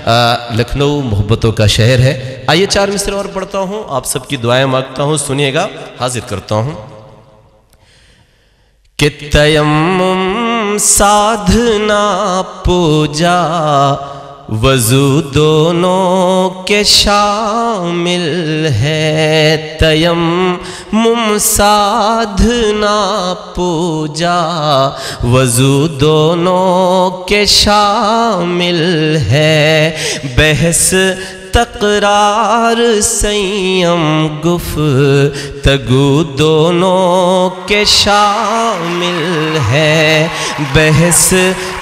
लखनऊ मोहब्बतों का शहर है। आइए 4 मिसरे और पढ़ता हूँ, आप सबकी दुआएं मांगता हूँ, सुनिएगा, हाजिर करता हूँ। कि तयम्मुम साधना पूजा वज़ू दोनों के शामिल है। तयम्मुम साधना पूजा वज़ू दोनों के शामिल है। बहस तकरार संयम गुफ्तगू दोनों के शामिल है। बहस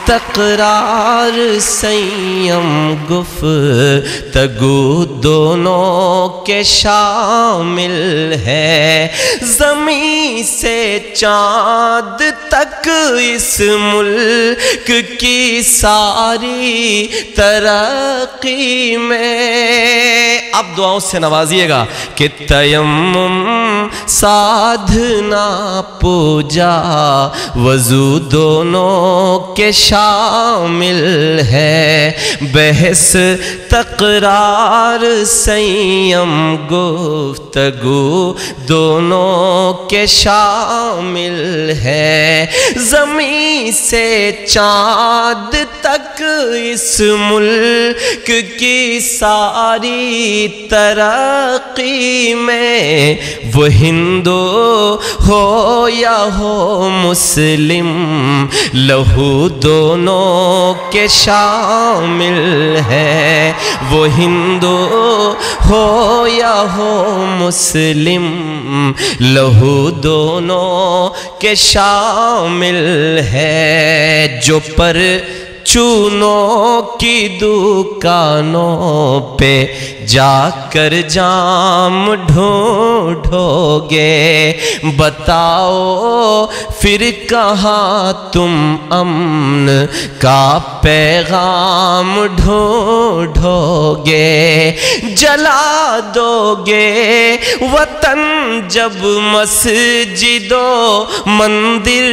तकरार संयम गुफ्तगू दोनों के शामिल है। ज़मीं से चाँद तक इस मुल्क की सारी तरक्की में आप दुआओं से नवाजिएगा कि तयम्मुम साधना पूजा वज़ू दोनों के शामिल है। बहस तकरार संयम गुफ्तगू दोनों के शामिल है। ज़मीं से चाँद तक इस मुल्क की सारी तरक्की में वो हिंदू हो या हो मुस्लिम लहू दोनों के शामिल है। वो हिंदू हो या हो मुस्लिम लहू दोनों के शामिल है। जो पर चूनों की दुकानों पे जाकर जाम ढूंढोगे, बताओ फिर कहाँ तुम अमन का पैगाम ढूंढोगे। जला दोगे वतन जब मस्जिदों मंदिर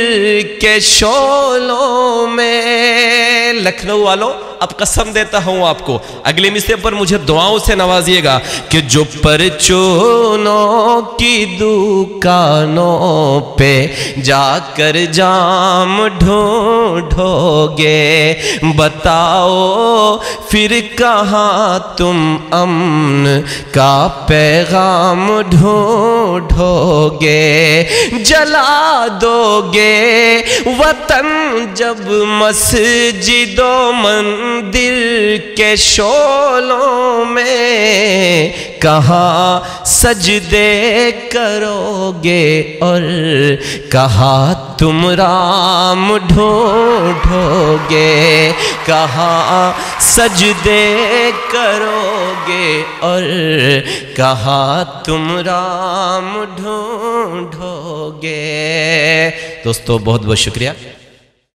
के शोलों में। लखनऊ वालों, अब कसम देता हूं आपको, अगले मिसरे पर मुझे दुआओं से नवाजिएगा कि जो परचूनों की दुकानों पे जाकर जाम ढूंढोगे, बताओ फिर कहाँ तुम अमन का पैगाम ढूंढोगे। जला दोगे वतन जब मस्जिदों मंदिर के शोलों में, कहाँ सजदे करोगे और कहाँ तुम राम ढूंढोगे। कहाँ सजदे करोगे और कहाँ तुम राम ढूंढोगे। दोस्तों बहुत बहुत शुक्रिया।